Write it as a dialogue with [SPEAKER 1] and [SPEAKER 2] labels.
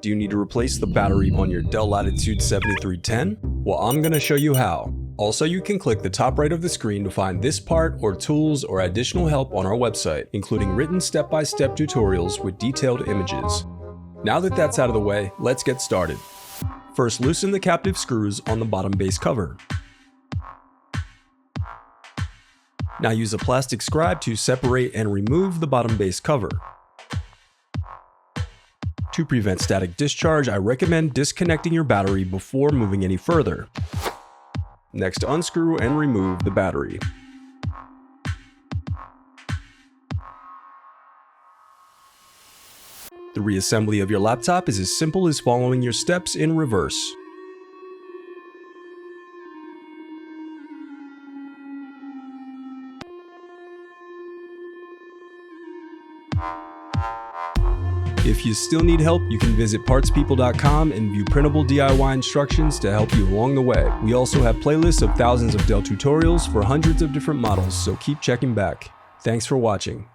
[SPEAKER 1] Do you need to replace the battery on your Dell Latitude 7310? Well, I'm going to show you how. Also, you can click the top right of the screen to find this part or tools or additional help on our website, including written step-by-step tutorials with detailed images. Now that that's out of the way, let's get started. First, loosen the captive screws on the bottom base cover. Now use a plastic scribe to separate and remove the bottom base cover. To prevent static discharge, I recommend disconnecting your battery before moving any further. Next, unscrew and remove the battery. The reassembly of your laptop is as simple as following your steps in reverse. If you still need help, you can visit partspeople.com and view printable DIY instructions to help you along the way. We also have playlists of thousands of Dell tutorials for hundreds of different models, so keep checking back. Thanks for watching.